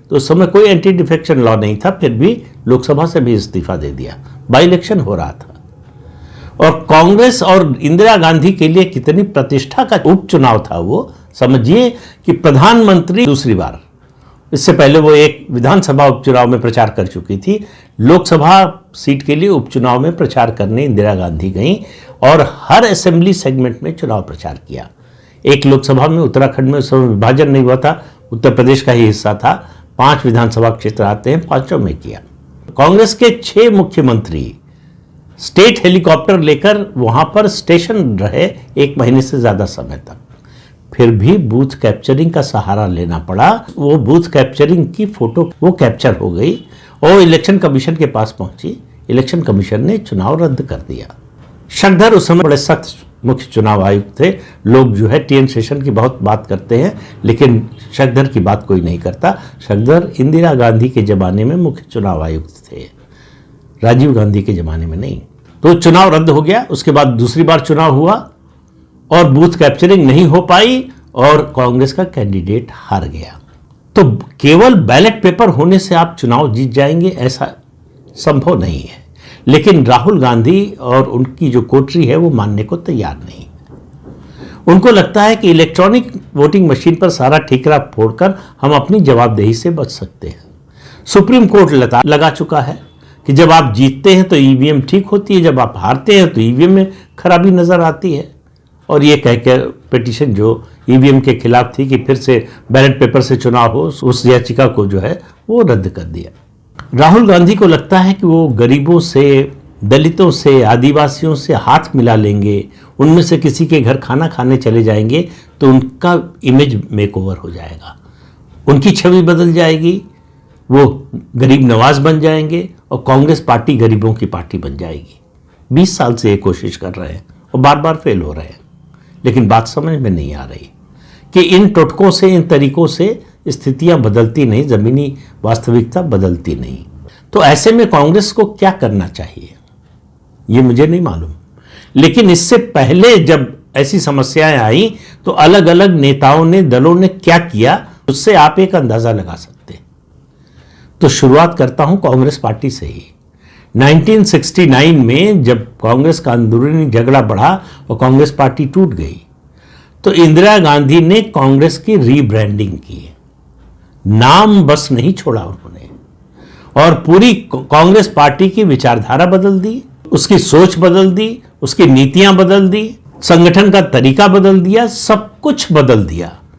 तो उस समय कोई एंटी डिफेक्शन लॉ नहीं था, फिर भी लोकसभा से भी इस्तीफा दे दिया। बाई इलेक्शन हो रहा था और कांग्रेस और इंदिरा गांधी के लिए कितनी प्रतिष्ठा का उपचुनाव था वो। समझिए कि प्रधानमंत्री दूसरी बार, इससे पहले वो एक विधानसभा उपचुनाव में प्रचार कर चुकी थी, लोकसभा सीट के लिए उपचुनाव में प्रचार करने इंदिरा गांधी गई और हर असेंबली सेगमेंट में चुनाव प्रचार किया। एक लोकसभा में उत्तराखंड में उस समय विभाजन नहीं हुआ था, उत्तर प्रदेश का ही हिस्सा था, 5 विधानसभा क्षेत्र आते हैं, 5 में किया। कांग्रेस के 6 मुख्यमंत्री स्टेट हेलीकॉप्टर लेकर वहां पर स्टेशन रहे 1 महीने से ज्यादा समय तक, फिर भी बूथ कैप्चरिंग का सहारा लेना पड़ा। वो बूथ कैप्चरिंग की फोटो वो कैप्चर हो गई और इलेक्शन कमीशन के पास पहुंची। इलेक्शन कमीशन ने चुनाव रद्द कर दिया। शक्धर उस समय बड़े सख्त मुख्य चुनाव आयुक्त थे। लोग जो है टी एन शेषन की बहुत बात करते हैं, लेकिन शक्धर की बात कोई नहीं करता। शक्धर इंदिरा गांधी के जमाने में मुख्य चुनाव आयुक्त थे, राजीव गांधी के जमाने में नहीं। तो चुनाव रद्द हो गया। उसके बाद दूसरी बार चुनाव हुआ और बूथ कैप्चरिंग नहीं हो पाई और कांग्रेस का कैंडिडेट हार गया। तो केवल बैलेट पेपर होने से आप चुनाव जीत जाएंगे ऐसा संभव नहीं है। लेकिन राहुल गांधी और उनकी जो कोटरी है वो मानने को तैयार नहीं। उनको लगता है कि इलेक्ट्रॉनिक वोटिंग मशीन पर सारा ठिकरा फोड़कर हम अपनी जवाबदेही से बच सकते हैं। सुप्रीम कोर्ट लगा चुका है कि जब आप जीतते हैं तो ईवीएम ठीक होती है, जब आप हारते हैं तो ईवीएम में खराबी नजर आती है। और ये कहकर पिटीशन जो ईवीएम के खिलाफ थी कि फिर से बैलेट पेपर से चुनाव हो, उस याचिका को जो है वो रद्द कर दिया। राहुल गांधी को लगता है कि वो गरीबों से, दलितों से, आदिवासियों से हाथ मिला लेंगे, उनमें से किसी के घर खाना खाने चले जाएंगे तो उनका इमेज मेकओवर हो जाएगा, उनकी छवि बदल जाएगी, वो गरीब नवाज बन जाएंगे और कांग्रेस पार्टी गरीबों की पार्टी बन जाएगी। 20 साल से ये कोशिश कर रहे हैं और बार बार फेल हो रहे हैं। लेकिन बात समझ में नहीं आ रही कि इन टोटकों से, इन तरीकों से स्थितियां बदलती नहीं, जमीनी वास्तविकता बदलती नहीं। तो ऐसे में कांग्रेस को क्या करना चाहिए ये मुझे नहीं मालूम। लेकिन इससे पहले जब ऐसी समस्याएं आई तो अलग अलग नेताओं ने, दलों ने क्या किया, उससे आप एक अंदाजा लगा सकते हैं। तो शुरुआत करता हूं कांग्रेस पार्टी से ही। 1969 में जब कांग्रेस का अंदरूनी झगड़ा बढ़ा और कांग्रेस पार्टी टूट गई तो इंदिरा गांधी ने कांग्रेस की रीब्रांडिंग की। नाम बस नहीं छोड़ा उन्होंने और पूरी कांग्रेस पार्टी की विचारधारा बदल दी, उसकी सोच बदल दी, उसकी नीतियां बदल दी, संगठन का तरीका बदल दिया, सब कुछ बदल दिया।